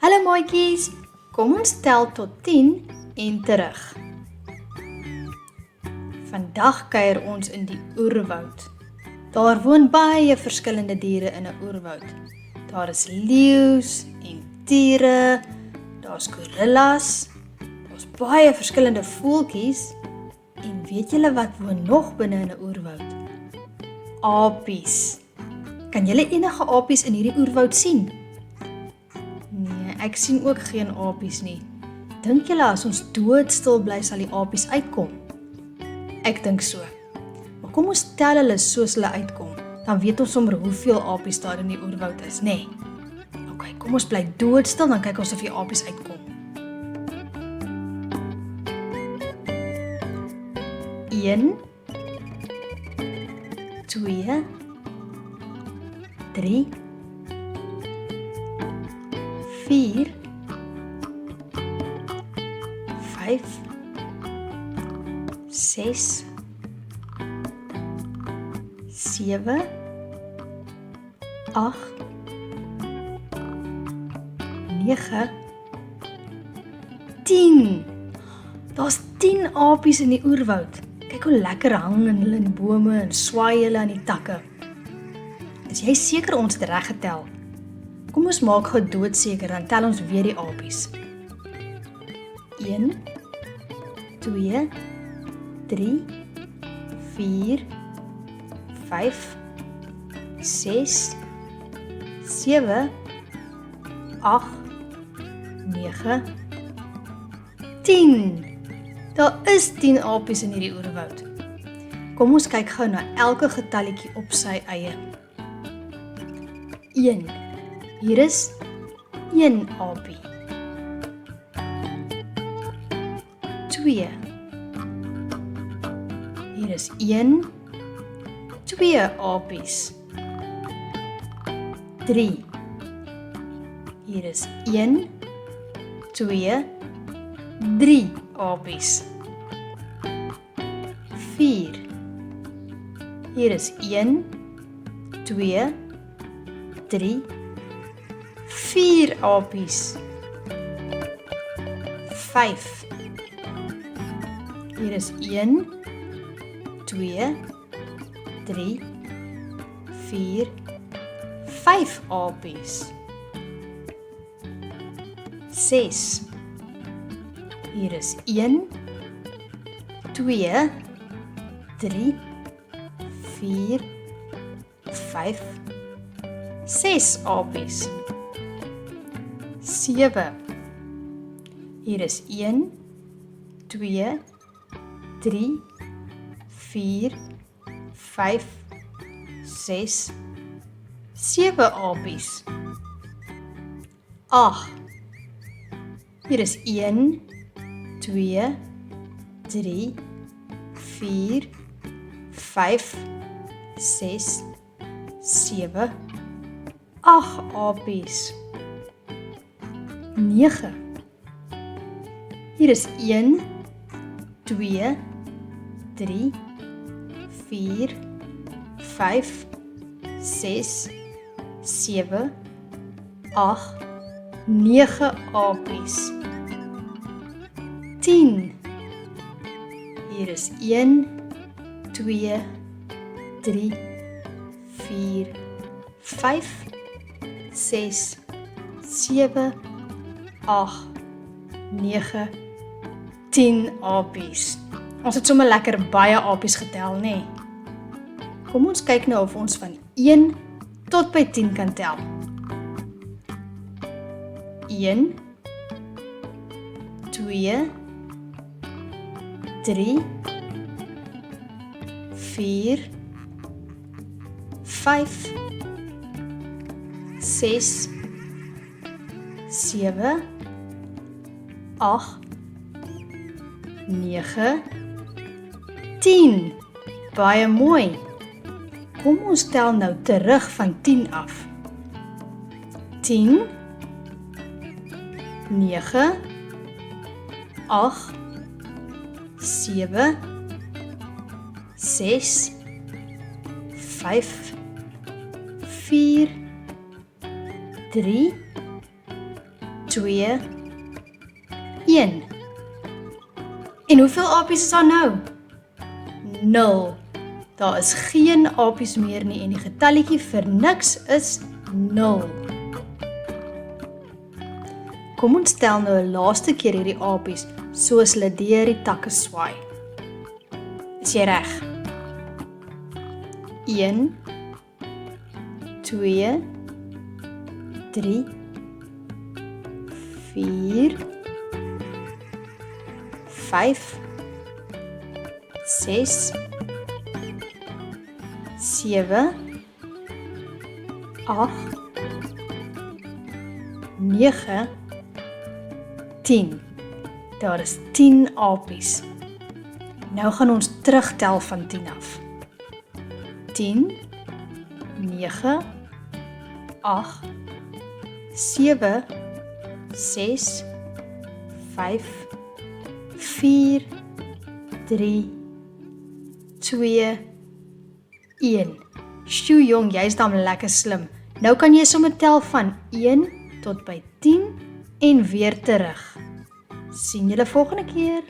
Hallo maatjies, kom ons tel tot 10 en terug. Vandag kuier ons in die oerwoud. Daar woon baie verskillende diere in 'n oerwoud. Daar is leeu's en tiere, daar's gorillas, daar's baie verskillende voeltjies en weet julle wat woon nog binne in 'n oerwoud? Apies. Kan julle enige apies in hierdie oerwoud sien? Nee, ek sien ook geen apies nie. Dink julle as ons doodstil bly sal die apies uitkom? Ek dink so. Maar kom ons tel hulle soos hulle uitkom, dan weet ons sommer hoeveel apies daar in die oerwoud is, nê? OK, kom ons bly doodstil, dan kyk ons of die apies uitkom. 1 2 3 4 5 6 7 8 9 10. Daar's 10 apies in die oerwoud. Kyk hoe lekker hang hulle in die bome en swaai hulle aan die takke. Is jy seker ons het reg getel? Kom ons maak gou doodseker, dan tel ons weer die apies. 1 2 3 4 5 6 7 8 9 10. Daar is 10 apies in hierdie oerwoud. Kom ons kyk gou na elke getalletjie op sy eie. 1. Hier is 1 apie. 2. Hier is 2 apies. 3. Hier is 2 3 apies. 4. Hier is 2 3 4 apies. 5. Hier is 2 3 4 5 apies. 6. Hier is 2 3 4 5 6 apies. 7. Hier is 2 3 4 5 6 7 apies. 8. Hier is 2 3 4 5 6 7 8 apies. 9. Hier is 2 3 4 5 6 7 8 9 apies. 10. Hier is 2 3 4 5 6 7 8 9 10 apies. Ons het sommer lekker baie apies getel, nê? Kom ons kyk nou of ons van 1 tot by 10 kan tel. 1 2 3 4 5 6 7 8 9 10. Baie mooi. Kom ons tel nou terug van 10 af. 10 9 8 7 6 5 4 3 2, 1. En hoeveel apies is daar nou? 0. Daar is geen apies meer nie en die getalletjie vir niks is 0. Kom ons tel nou 'n laaste keer hierdie apies soos hulle deur die takke swaai. Is jy reg? 1, 2, 3, 4, 5, 6, 7, 8, 9, 10. Daar is 10 apies. Nou gaan ons terugtel van 10 af. 10, 9, 8, 7, 6, 5, 4, 3, 2, 1. Sjoe jong, jy is dan lekker slim. Nou kan jy sommer tel van 1 tot by 10 en weer terug. Sien julle volgende keer.